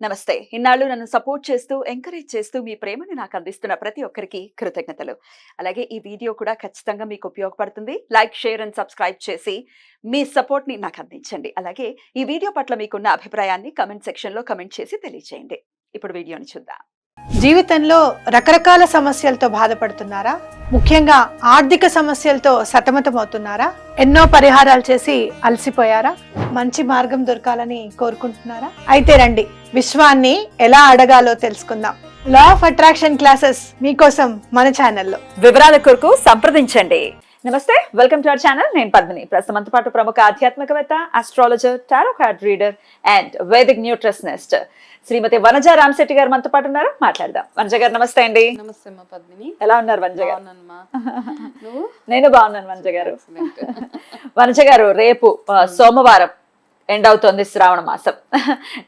నమస్తే. ఇన్నాళ్ళు నన్ను సపోర్ట్ చేస్తూ, ఎంకరేజ్ చేస్తూ మీ ప్రేమని నాకు అందిస్తున్న ప్రతి ఒక్కరికి కృతజ్ఞతలు. అలాగే ఈ వీడియో కూడా ఖచ్చితంగా మీకు ఉపయోగపడుతుంది. లైక్, షేర్ అండ్ సబ్స్క్రైబ్ చేసి మీ సపోర్ట్‌ని నాకు అందించండి. అలాగే ఈ వీడియో పట్ల మీకున్న అభిప్రాయాన్ని కామెంట్ సెక్షన్‌లో కామెంట్ చేసి తెలియజేయండి. ఇప్పుడు వీడియోని చూద్దాం. జీవితంలో రకరకాల సమస్యలతో బాధపడుతున్నారా? ముఖ్యంగా ఆర్థిక సమస్యలతో సతమతమవుతున్నారా? ఎన్నో పరిహారాలు చేసి అలసిపోయారా? మంచి మార్గం దొరకాలని కోరుకుంటున్నారా? అయితే రండి, విశ్వాన్ని ఎలా అడగాలో తెలుసుకుందాం. లా ఆఫ్ అట్రాక్షన్ క్లాసెస్ మీకోసం మన ఛానల్లో. వివరాల కొరకు సంప్రదించండి. నమస్తే, వెల్కమ్ టు అవర్ ఛానల్. నేను పద్మిని. ప్రస్తుతం పాటు ప్రముఖ ఆధ్యాత్మికవేత్త, astrologer, tarot card reader and vedic nutritionist Shrimati Vanaja Ramasetti గారు మనతో పాటు ఉన్నారు. మాట్లాడదాం. వనజ గారు నమస్తే అండి. నమస్తే అమ్మా పద్మిని. ఎలా ఉన్నారు వనజ గారు? నువ్వు? నేను బాగున్నాను వనజ గారు. వనజ గారు, రేపు సోమవారం ఎండ్ అవుతోంది శ్రావణ మాసం.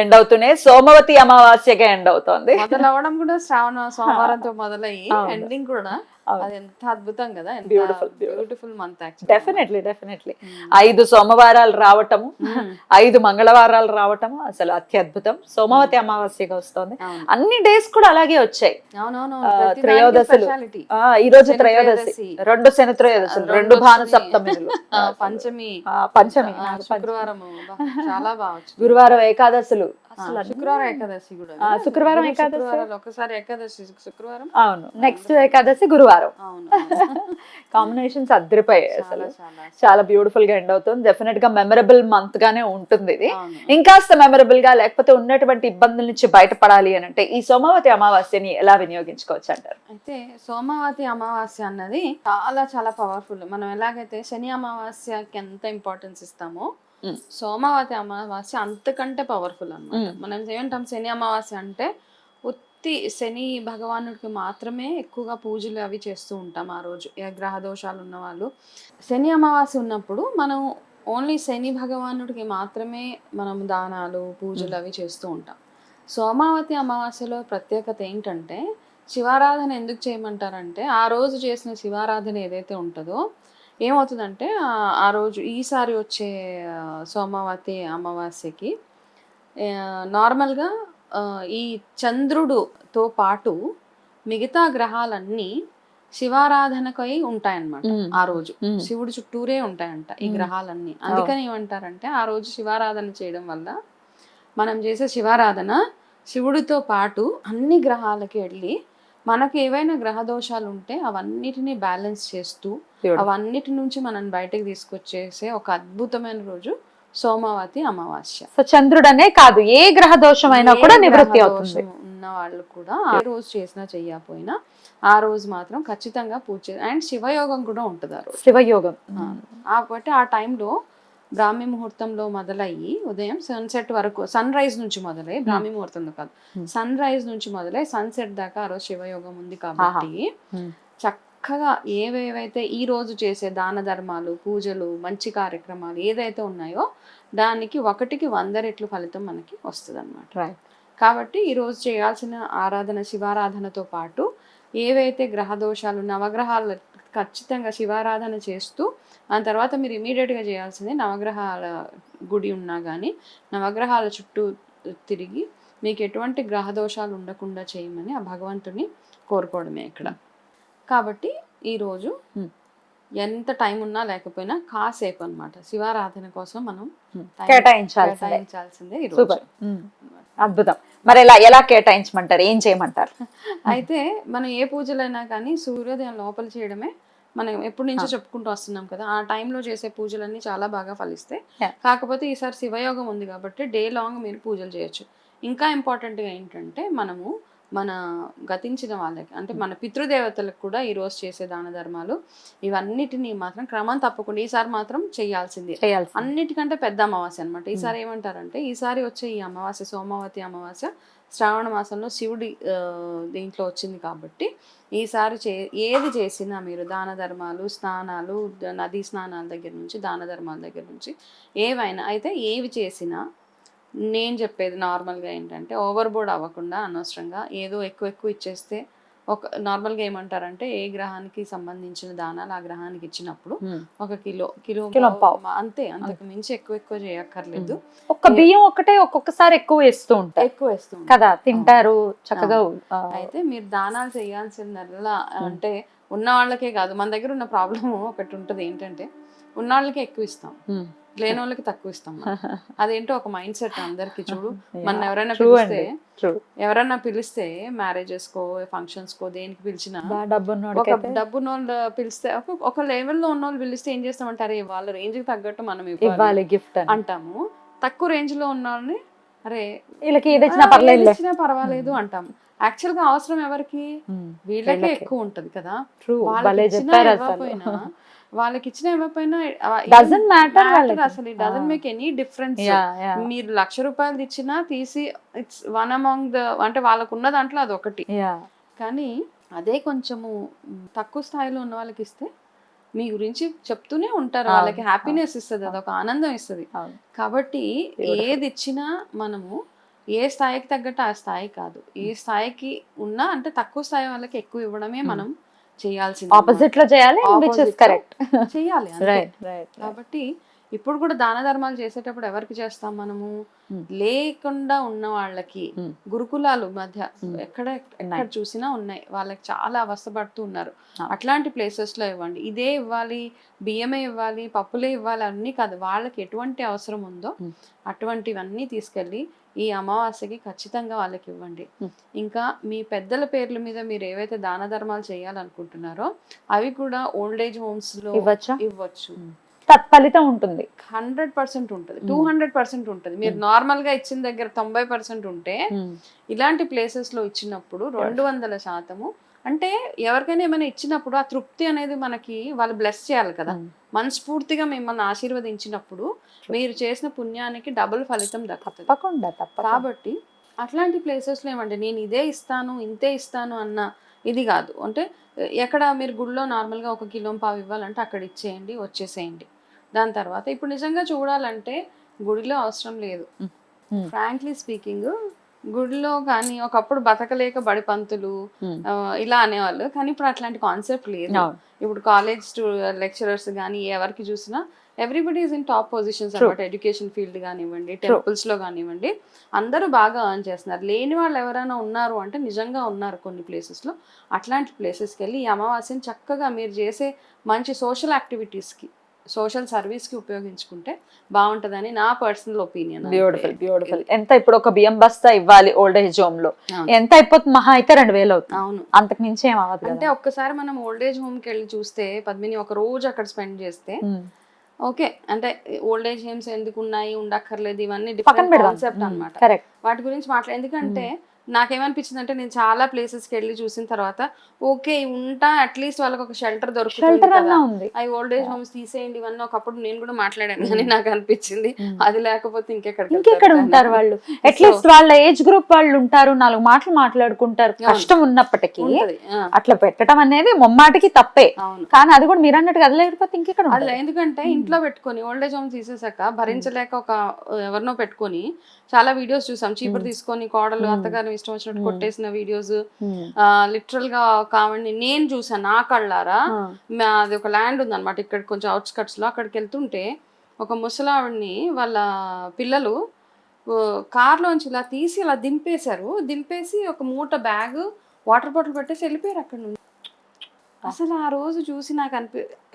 ఎండ్ అవుతూనే సోమవతి అమావాస్యగా ఎండ్ అవుతోంది. మొదలవడం కూడా శ్రావణ సోమవారంతో మొదలయ్యి ఎండింగ్ కూడా అది ఎంత అద్భుతం కదా. Beautiful month actually. డెఫినెట్లీ 5 సోమవారాలు రావటము, 5 మంగళవారాలు రావటము అసలు అత్యద్భుతం. సోమవతి అమావాస్యగా వస్తోంది. అన్ని డేస్ కూడా అలాగే వచ్చాయి. త్రయోదశులు, ఈ రోజు త్రయోదశి, 2 శని త్రయోదశులు, 2 భాను సప్తమిలు, పంచమి, శుక్రవారం చాలా బాగా, గురువారం ఏకాదశులు, శుక్రవారం ఏకాదశి కూడా, శుక్రవారం ఏకాదశి, ఒకసారి ఏకాదశి శుక్రవారం, అవును, నెక్స్ట్ ఏకాదశి గురువారం. కాంబినేషన్స్ అద్దరిపోయాయి. అసలు చాలా బ్యూటిఫుల్ గా ఎండ్ అవుతుంది. డెఫినెట్ గా మెమరబుల్ మంత్ గానే ఉంటుంది ఇది. ఇంకాస్త మెమరబుల్ గా, లేకపోతే ఉన్నటువంటి ఇబ్బందుల నుంచి బయటపడాలి అని అంటే ఈ సోమవతి అమావాస్యని ఎలా వినియోగించుకోవచ్చు అంటారు? అయితే సోమవతి అమావాస్య అన్నది చాలా చాలా పవర్ఫుల్. మనం ఎలాగైతే శని అమావాస్యకి ఎంత ఇంపార్టెన్స్ ఇస్తామో సోమవతి అమావాస్య అంతకంటే పవర్ఫుల్ అన్నమాట. మనం ఏమంటాం, శని అమావాస్య అంటే ఉత్తి శని భగవానుడికి మాత్రమే ఎక్కువగా పూజలు అవి చేస్తూ ఉంటాం ఆ రోజు. ఏ గ్రహ దోషాలు ఉన్న వాళ్ళు శని అమావాస్య ఉన్నప్పుడు మనం ఓన్లీ శని భగవానుడికి మాత్రమే మనం దానాలు పూజలు అవి చేస్తూ ఉంటాం. సోమవతి అమావాస్యలో ప్రత్యేకత ఏంటంటే, శివారాధన ఎందుకు చేయమంటారంటే, ఆ రోజు చేసిన శివారాధన ఏదైతే ఉంటుందో ఏమవుతుందంటే, ఆ రోజు ఈసారి వచ్చే సోమవతి అమావాస్యకి నార్మల్గా ఈ చంద్రుడుతో పాటు మిగతా గ్రహాలన్నీ శివారాధనకై ఉంటాయన్నమాట. ఆ రోజు శివుడి చుట్టూరే ఉంటాయంట ఈ గ్రహాలన్నీ. అందుకని ఏమంటారంటే, ఆ రోజు శివారాధన చేయడం వల్ల మనం చేసే శివారాధన శివుడితో పాటు అన్ని గ్రహాలకి వెళ్ళి మనకు ఏవైనా గ్రహ దోషాలు ఉంటే అవన్నిటిని బ్యాలెన్స్ చేస్తూ అవన్నిటి నుంచి మనం బయటకు తీసుకొచ్చేసే ఒక అద్భుతమైన రోజు సోమవతి అమావాస్య. సో చంద్రుడనే కాదు, ఏ గ్రహ దోషమైనా కూడా నివృత్తి అవుతుంది. ఉన్న వాళ్ళు కూడా ఏ రోజు చేసినా చెయ్యకపోయినా ఆ రోజు మాత్రం ఖచ్చితంగా పూజ చేయాలి. అండ్ శివయోగం కూడా ఉంటుంది ఆ రోజు. శివయోగం కాబట్టి ఆ టైంలో బ్రాహ్మీ ముహూర్తంలో మొదలయ్యి ఉదయం సన్సెట్ వరకు, సన్ రైజ్ నుంచి మొదలై, బ్రాహ్మీ ముహూర్తంలో కాదు, సన్ రైజ్ నుంచి మొదలై సన్సెట్ దాకా ఆ రోజు శివయోగం ఉంది. కాబట్టి చక్కగా ఏవేవైతే ఈ రోజు చేసే దాన ధర్మాలు, పూజలు, మంచి కార్యక్రమాలు ఏదైతే ఉన్నాయో దానికి 1కి 100 రెట్లు ఫలితం మనకి వస్తుంది అన్నమాట. కాబట్టి ఈరోజు చేయాల్సిన ఆరాధన శివారాధనతో పాటు ఏవైతే గ్రహ దోషాలు, నవగ్రహాలు ఖచ్చితంగా శివారాధన చేస్తూ ఆ తర్వాత మీరు ఇమీడియట్గా చేయాల్సింది, నవగ్రహాల గుడి ఉన్నా కానీ నవగ్రహాల చుట్టూ తిరిగి మీకు ఎటువంటి గ్రహ దోషాలు ఉండకుండా చేయమని ఆ భగవంతుని కోరుకోవడమే ఇక్కడ. కాబట్టి ఈరోజు ఎంత టైం ఉన్నా లేకపోయినా కాసేపు అన్నమాట శివారాధన కోసం మనం కేటాయించాల్సిందే ఈరోజు. అద్భుతం. మరి ఎలా కేటాయించమంటారు, ఏం చేయమంటారు? అయితే మనం ఏ పూజలైనా కానీ సూర్యోదయం లోపల చేయడమే మనం ఎప్పటి నుంచో చెప్పుకుంటూ వస్తున్నాం కదా. ఆ టైంలో చేసే పూజలన్నీ చాలా బాగా ఫలిస్తాయి. కాకపోతే ఈసారి శివయోగం ఉంది కాబట్టి డే లాంగ్ మీరు పూజలు చేయొచ్చు. ఇంకా ఇంపార్టెంట్గా ఏంటంటే, మనము మన గతించిన వాళ్ళకి అంటే మన పితృదేవతలకు కూడా ఈరోజు చేసే దాన ధర్మాలు ఇవన్నిటినీ మాత్రం క్రమం తప్పకుండా ఈసారి మాత్రం చేయాల్సిందే. అన్నిటికంటే పెద్ద అమావాస్య అనమాట. ఈసారి ఏమంటారంటే, ఈసారి వచ్చే ఈ అమావాస్య సోమవతి అమావాస్య శ్రావణ మాసంలో శివుడి దీంట్లో వచ్చింది కాబట్టి ఈసారి ఏది చేసినా మీరు దాన ధర్మాలు, స్నానాలు, నదీ స్నానాల దగ్గర నుంచి దాన ధర్మాల దగ్గర నుంచి ఏవైనా అయితే ఏవి చేసినా నేను చెప్పేది నార్మల్గా ఏంటంటే, ఓవర్ బోర్డ్ అవ్వకుండా అనవసరంగా ఏదో ఎక్కువ ఇచ్చేస్తే ఒక నార్మల్గా ఏమంటారంటే ఏ గ్రహానికి సంబంధించిన దానాలు ఆ గ్రహానికి ఇచ్చినప్పుడు ఒక కిలో కిలో పావు. అంతే, అంతకు మించి ఎక్కువ చేయక్కర్లేదు. ఒక్క బియ్యం ఒకటే ఒక్కొక్కసారి ఎక్కువ వేస్తూ ఉంటారు ఎక్కువ వేస్తుంది కదా, తింటారు చక్కగా. అయితే మీరు దానాలు చేయాల్సిందల్లా అంటే ఉన్న వాళ్ళకే కాదు, మన దగ్గర ఉన్న ప్రాబ్లం ఒకటి ఉంటది ఏంటంటే ఉన్న వాళ్ళకే ఎక్కువ ఇస్తాం, లేని వాళ్ళకి తక్కువ ఇస్తాం. అదేంటో ఒక మైండ్ సెట్ అందరికి. చూడు మన ఎవరైనా పిలిస్తే మ్యారేజెస్ కో ఫంక్షన్స్ కో దేనికి పిలిచినా ఒక డబ్బున్నోళ్ళు పిలిస్తే ఒక లెవెల్లో ఉన్న వాళ్ళు పిలిస్తే ఏం చేస్తామంటే అరే వాళ్ళ రేంజ్ కి తగ్గట్టు మనం ఇవ్వాలి గిఫ్ట్ అంటాము. తక్కువ రేంజ్ లో ఉన్న వాళ్ళని అరే వీళ్ళకి ఏది ఇచ్చినా పర్వాలేదు అంటాము. యాక్చువల్ గా అవసరం ఎవరికి, వీళ్ళకే ఎక్కువ ఉంటది కదా. వాళ్ళకి ఇచ్చిన ఇవ్వకపోయినా డజంట్ మ్యాటర్ అసలు it doesn't make any difference. మీరు 1,00,000 రూపాయలు ఇచ్చినా తీసి ఇట్స్ వన్ అమాంగ్ ద అంటే వాళ్ళకు ఉన్న దాంట్లో అది ఒకటి. కానీ అదే కొంచెము తక్కువ స్థాయిలో ఉన్న వాళ్ళకి ఇస్తే మీ గురించి చెప్తూనే ఉంటారు, వాళ్ళకి హ్యాపీనెస్ ఇస్తుంది, అదొక ఆనందం ఇస్తుంది. కాబట్టి ఏది ఇచ్చినా మనము ఏ స్థాయికి తగ్గట్టు ఆ స్థాయి కాదు, ఏ స్థాయికి ఉన్నా అంటే తక్కువ స్థాయి వాళ్ళకి ఎక్కువ ఇవ్వడమే మనం చేయాల్సింది. ఆపోజిట్ లో చేయాలి, కరెక్ట్ చేయాలి. కాబట్టి ఇప్పుడు కూడా దాన ధర్మాలు చేసేటప్పుడు ఎవరికి చేస్తాం మనము, లేకుండా ఉన్న వాళ్ళకి. గురుకులాలు మధ్య ఎక్కడ చూసినా ఉన్నాయి, వాళ్ళకి చాలా అవస్థపడుతూ ఉన్నారు. అట్లాంటి ప్లేసెస్ లో ఇవ్వండి. ఇదే ఇవ్వాలి, బియ్యమే ఇవ్వాలి, పప్పులే ఇవ్వాలి అన్నీ కాదు, వాళ్ళకి ఎటువంటి అవసరం ఉందో అటువంటివన్నీ తీసుకెళ్ళి ఈ అమావాస్యకి ఖచ్చితంగా వాళ్ళకి ఇవ్వండి. ఇంకా మీ పెద్దల పేర్ల మీద మీరు ఏవైతే దాన ధర్మాలు చేయాలనుకుంటున్నారో అవి కూడా ఓల్డ్ ఏజ్ హోమ్స్ లో ఇవ్వచ్చు. తత్ఫలితం ఉంటుంది, 100% ఉంటుంది, 200% ఉంటుంది. మీరు నార్మల్ గా ఇచ్చిన దగ్గర 90% ఉంటే ఇలాంటి ప్లేసెస్ లో ఇచ్చినప్పుడు 200%. అంటే ఎవరికైనా ఏమైనా ఇచ్చినప్పుడు ఆ తృప్తి అనేది మనకి వాళ్ళు బ్లెస్ చేయాలి కదా, మనస్ఫూర్తిగా మిమ్మల్ని ఆశీర్వదించినప్పుడు మీరు చేసిన పుణ్యానికి డబుల్ ఫలితం దక్కుతుంది. కాబట్టి అట్లాంటి ప్లేసెస్ లో ఏమంటే నేను ఇదే ఇస్తాను ఇంతే ఇస్తాను అన్న ఇది కాదు. అంటే ఎక్కడ మీరు గుడిలో నార్మల్గా 1 కిలో పావు ఇవ్వాలంటే అక్కడ ఇచ్చేయండి, వచ్చేసేయండి. దాని తర్వాత ఇప్పుడు నిజంగా చూడాలంటే గుడిలో అవసరం లేదు. ఫ్రాంక్లీ స్పీకింగ్ గుడిలో కానీ ఒకప్పుడు బతకలేక బడి పంతులు ఇలా అనేవాళ్ళు, కానీ ఇప్పుడు అట్లాంటి కాన్సెప్ట్ లేదు. ఇప్పుడు కాలేజ్ లెక్చరర్స్ కానీ ఎవరికి చూసినా everybody is in top positions అనమాట. ఎడ్యుకేషన్ ఫీల్డ్ కానివ్వండి, టెంపుల్స్ లో కానివ్వండి, అందరూ బాగా ఎర్న్ చేస్తున్నారు. లేని వాళ్ళు ఎవరైనా ఉన్నారు అంటే నిజంగా ఉన్నారు కొన్ని ప్లేసెస్ లో. అట్లాంటి ప్లేసెస్కి వెళ్ళి ఈ అమావాస్యని చక్కగా మీరు చేసే మంచి సోషల్ యాక్టివిటీస్కి, సోషల్ సర్వీస్ కి ఉపయోగించుకుంటే బాగుంటదని నా పర్సనల్ ఒపీనియన్. బ్యూటిఫుల్. ఎంత ఇప్పుడు ఒక బియ్యం బస్తా ఇవ్వాలి ఓల్డ్ ఏజ్ హోమ్ లో ఎంత అయిపోతుంది, మహా అయితే 2,000 అవుతుంది. అవును, అంతకు మించి ఏం అవ్వదు. అంటే ఒక్కసారి మనం ఓల్డ్ ఏజ్ హోమ్ కి వెళ్ళి చూస్తే పద్మిని ఒక రోజు అక్కడ స్పెండ్ చేస్తే ఓకే, అంటే ఓల్డ్ ఏజ్ హోమ్స్ ఎందుకు ఉన్నాయి, ఉండక్కర్లేదు, ఇవన్నీ డిఫరెంట్ కాన్సెప్ట్ అనమాట. వాటి గురించి ఎందుకంటే నాకేమనిపించింది అంటే నేను చాలా ప్లేసెస్ కి వెళ్ళి చూసిన తర్వాత ఓకే ఉంటా, అట్లీస్ట్ వాళ్ళకి ఒక షెల్టర్ దొరుకుతుంది. అవి ఓల్డ్ ఏజ్ హోమ్స్ తీసేయండి ఇవన్నీ ఒకప్పుడు నేను కూడా మాట్లాడాను, కానీ నాకు అనిపించింది అది లేకపోతే ఇంకెక్కడ ఉంటారు వాళ్ళు. అట్లీస్ట్ వాళ్ళ ఏజ్ గ్రూప్ వాళ్ళు ఉంటారు, 4 మాటలు మాట్లాడుకుంటారు, కష్టం ఉన్నప్పటికీ అట్లా పెట్టడం అనేది మొమ్మాటికి తప్పే. కానీ అది కూడా మీరు అన్నట్టుగా అది లేకపోతే ఇంకెక్కడ అది. ఎందుకంటే ఇంట్లో పెట్టుకొని ఓల్డ్ ఏజ్ హోమ్ తీసేసాక భరించలేక ఒక ఎవరినో పెట్టుకొని చాలా వీడియోస్ చూసాం, చీపురు తీసుకొని కోడలు అత్తగారు ఇష్టం వచ్చినట్టు కొట్టేసిన వీడియోస్ లిటరల్ గా కావండి నేను చూసాను నా కళ్ళారా. అది ఒక ల్యాండ్ ఉంది అనమాట ఇక్కడ కొంచెం అవుట్స్కట్స్ లో, అక్కడికి వెళ్తుంటే ఒక ముసలావిడిని వాళ్ళ పిల్లలు కార్లోంచి ఇలా తీసి ఇలా దింపేసి ఒక మూట బ్యాగ్ వాటర్ బాటిల్ పెట్టేసి వెళ్ళిపోయారు అక్కడ నుండి. అసలు ఆ రోజు చూసి నాకు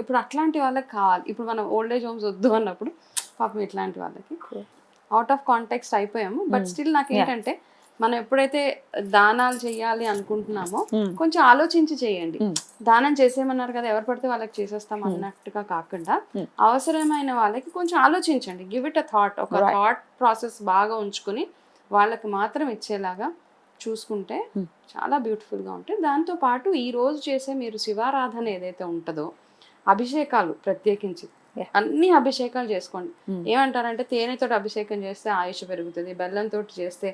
ఇప్పుడు అట్లాంటి వాళ్ళకి కావాలి. ఇప్పుడు మనం ఓల్డ్ ఏజ్ హోమ్స్ వద్దు అన్నప్పుడు పాపం ఇట్లాంటి వాళ్ళకి అవుట్ ఆఫ్ కాంటెక్స్ట్ అయిపోయాము. బట్ స్టిల్ నాకు ఏంటంటే మనం ఎప్పుడైతే దానాలు చేయాలి అనుకుంటున్నామో కొంచెం ఆలోచించి చేయండి. దానం చేసేయమన్నారు కదా ఎవరు పడితే వాళ్ళకి చేసేస్తాం అన్నట్టుగా కాకుండా అవసరమైన వాళ్ళకి కొంచెం ఆలోచించండి. గివ్ ఇట్ అ థాట్, ఒక థాట్ ప్రాసెస్ బాగా ఉంచుకుని వాళ్ళకి మాత్రం ఇచ్చేలాగా చూసుకుంటే చాలా బ్యూటిఫుల్ గా ఉంటాయి. దాంతో పాటు ఈ రోజు చేసే మీరు శివారాధన ఏదైతే ఉంటుందో అభిషేకాలు ప్రత్యేకించి అన్ని అభిషేకాలు చేసుకోండి. ఏమంటారంటే తేనెతో అభిషేకం చేస్తే ఆయుష్ పెరుగుతుంది, బెల్లంతో చేస్తే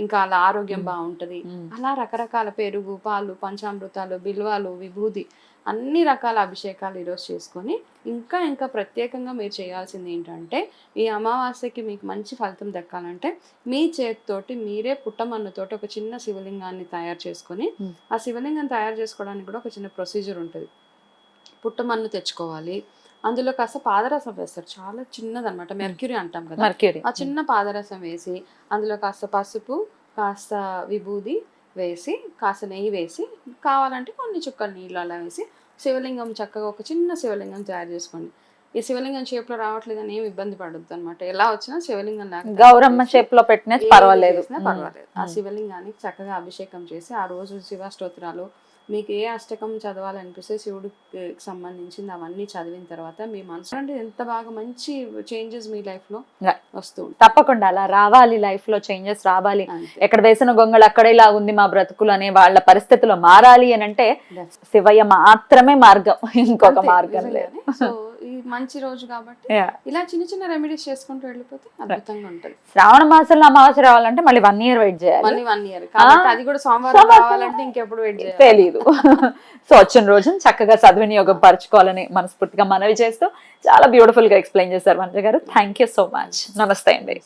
ఇంకా అలా ఆరోగ్యం బాగుంటది. అలా రకరకాల పెరుగు, పాలు, పంచామృతాలు, బిల్వాలు, విభూది అన్ని రకాల అభిషేకాలు ఈరోజు చేసుకొని ఇంకా ఇంకా ప్రత్యేకంగా మీరు చేయాల్సింది ఏంటంటే ఈ అమావాస్యకి మీకు మంచి ఫలితం దక్కాలంటే మీ చేతితోటి మీరే పుట్టమన్నుతోటి ఒక చిన్న శివలింగాన్ని తయారు చేసుకొని ఆ శివలింగం తయారు చేసుకోవడానికి కూడా ఒక చిన్న ప్రొసీజర్ ఉంటుంది. పుట్టమన్ను తెచ్చుకోవాలి, అందులో కాస్త పాదరసం వేస్తారు, చాలా చిన్నదన్నమాట, మెర్క్యూరీ అంటాం కదా, మర్క్యూరీ ఆ చిన్న పాదరసం వేసి అందులో కాస్త పసుపు, కాస్త విభూది వేసి, కాస్త నెయ్యి వేసి, కావాలంటే కొన్ని చుక్కలు నీళ్ళు అలా వేసి శివలింగం చక్కగా ఒక చిన్న శివలింగం తయారు చేసుకోండి. ఈ శివలింగం షేప్ లో రావట్లేదని ఏమి ఇబ్బంది పడద్దు అనమాట. ఎలా వచ్చినా శివలింగం గౌరమ్మ షేప్ లో పెట్టినా పర్వాలేదు. ఆ శివలింగానికి చక్కగా అభిషేకం చేసి ఆ రోజు శివ స్తోత్రాలు మీకు ఏ అష్టకం చదవాలనిపిస్తే శివుడికి సంబంధించింది అవన్నీ చదివిన తర్వాత మీ మనసు అంటే ఎంత బాగా మంచి చేంజెస్ మీ లైఫ్ లో వస్తూ ఉంటాయి. తప్పకుండా అలా రావాలి, లైఫ్ లో చేంజెస్ రావాలి. ఎక్కడ వేసిన గొంగళి అక్కడేలా ఉంది మా బ్రతుకులు అనే వాళ్ళ పరిస్థితులు మారాలి అని అంటే శివయ్య మాత్రమే మార్గం, ఇంకొక మార్గం లేదు. సో ఈ మంచి రోజు కాబట్టి ఇలా చిన్న చిన్న రెమెడీస్ చేసుకుంటూ వెళ్ళిపోతే అద్భుతంగా ఉంటుంది. శ్రావణ మాసంలో అమావాస్య రావాలంటే మళ్ళీ 1 year వెయిట్ చేయాలి. మళ్ళీ 1 year కాబట్టి అది కూడా సోమవారం రావాలంటే ఇంకెప్పుడు వెయిట్ చేయాలి తెలియదు. సో వచ్చిన రోజున చక్కగా సద్వినియోగం పరచుకోవాలని మనస్ఫూర్తిగా మనవి చేస్తూ చాలా బ్యూటిఫుల్ గా ఎక్స్ప్లెయిన్ చేశారు మంజు గారు. Thank you so much. నమస్తే అండి.